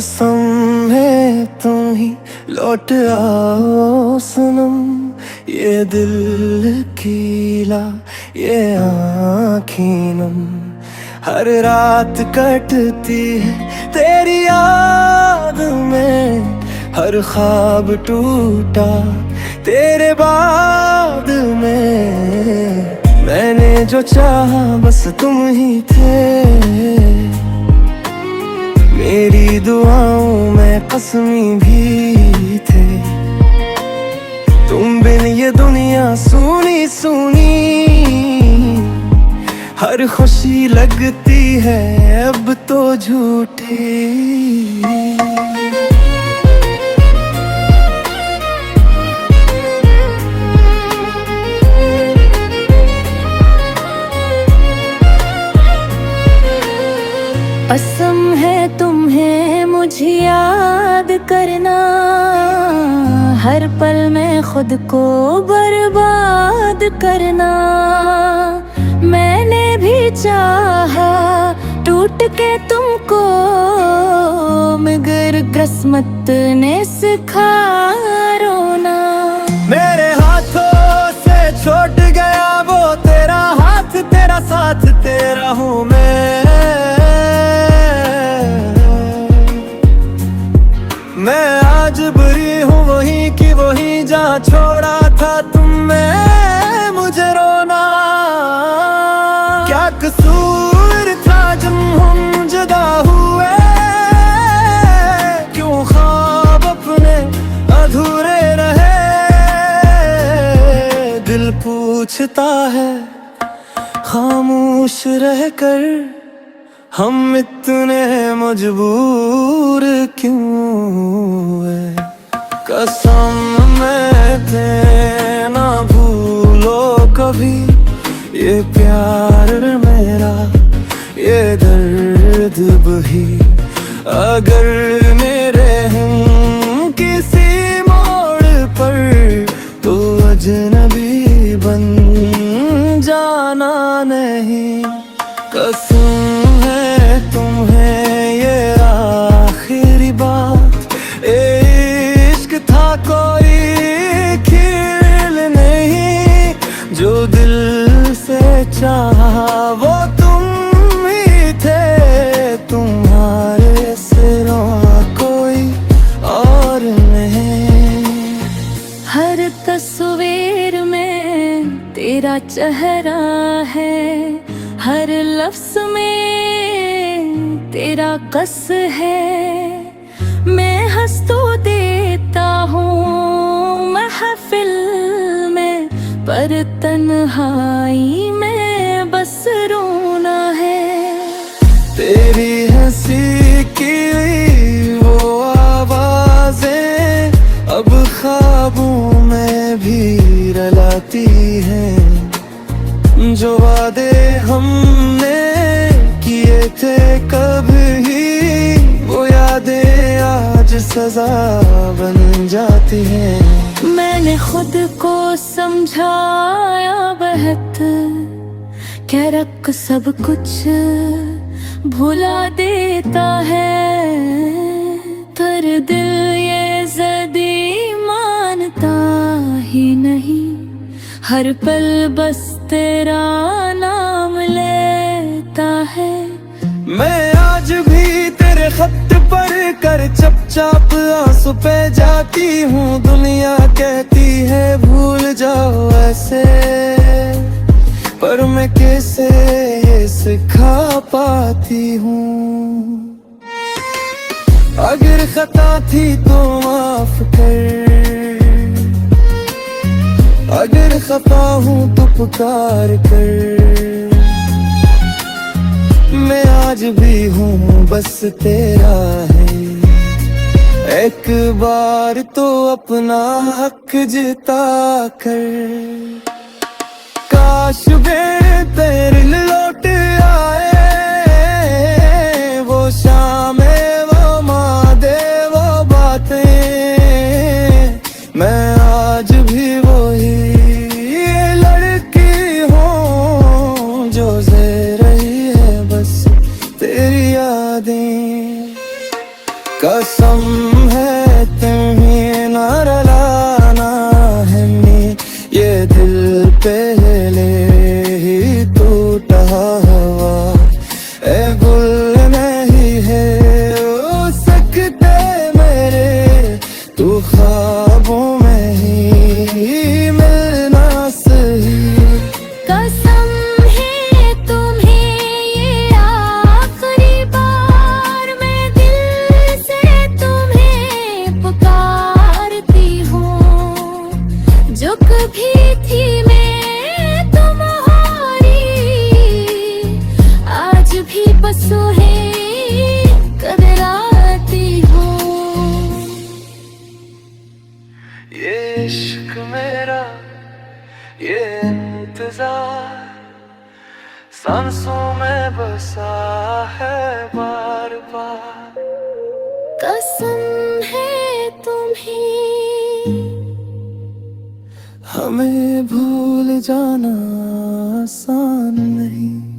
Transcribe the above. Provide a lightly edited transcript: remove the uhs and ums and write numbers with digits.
कसम है तुम ही लौट आओ सनम, ये दिल कीला ये आँखें नम। हर रात कटती है तेरी याद में, हर ख्वाब टूटा तेरे बाद में। मैंने जो चाहा बस तुम ही थे, मेरी दुआओं में कसमी भी थे। तुम बिन ये दुनिया सुनी सुनी, हर खुशी लगती है अब तो झूठी। कसम है तुम्हें मुझे याद करना, हर पल में खुद को बर्बाद करना। मैंने भी चाहा टूट के तुमको, मगर किस्मत ने सिखाया रोना। मेरे हाथों से छूट गया वो तेरा हाथ, तेरा साथ तेरा हूँ मैं आज बुरी हूँ वही की वही जहाँ छोड़ा था तुमने मुझे रोना। क्या कसूर था जब हम जुदा हुए, क्यों ख्वाब अपने अधूरे रहे। दिल पूछता है खामोश रहकर, हम इतने मजबूर क्यों है। कसम मैं ना भूलो कभी ये प्यार मेरा, ये दर्द बही। अगर मेरे हम किसी मोड़ पर, तो अजनबी बन जाना नहीं। कसम है तुम्हें ये आखिरी बात, इश्क था कोई खेल नहीं। जो दिल से चाहा वो तुम ही थे, तुम्हारे सिवा कोई और नहीं। हर तस्वीर में तेरा चेहरा है, हर लफ्ज में तेरा कस है। मैं हंस तो देता हूँ महफिल में, पर तन्हाई में बस रोना है। तेरी हंसी की वो आवाजें अब ख्वाबों में भी रुलाती हैं। जो वादे हमने किए थे कभी, वो यादें आज सजा बन जाती हैं। मैंने खुद को समझाया बेहतर, क्या रख सब कुछ भुला देता है। पर दिल ये ज़दी मानता ही नहीं, हर पल बस तेरा नाम लेता है। मैं आज भी तेरे खत पढ़ कर चुपचाप आंसू पे जाती हूँ। दुनिया कहती है भूल जाओ ऐसे, पर मैं कैसे ये सिखा पाती हूँ। अगर खता थी तो माफ कर, अगर खफा हूँ तो पुकार कर। मैं आज भी हूँ बस तेरा है, एक बार तो अपना हक जिता कर। काश तेरे लौट आए वो शामें, वो मादे वो बातें। मैं आज भी वही लड़की हूँ जो जी रही है बस तेरी यादें। कसम है तुम्हें न रुलाना है मैं, ये दिल पहले ही टूटा हुआ ए गुल नहीं है हो सकते मेरे, तू ख्वाबों में ही मिलना सही। कसम है तुम्हें ये आखिरी बार, मैं दिल से तुम्हें पुकारती हूँ। जो कभी थी मैं तुम्हारी, आज भी बस है कदराती हूँ। ये इश्क मेरा ये इंतजार सांसों में बसा है बार बार। कसम है तुम्हें, हमें भूल जाना आसान नहीं।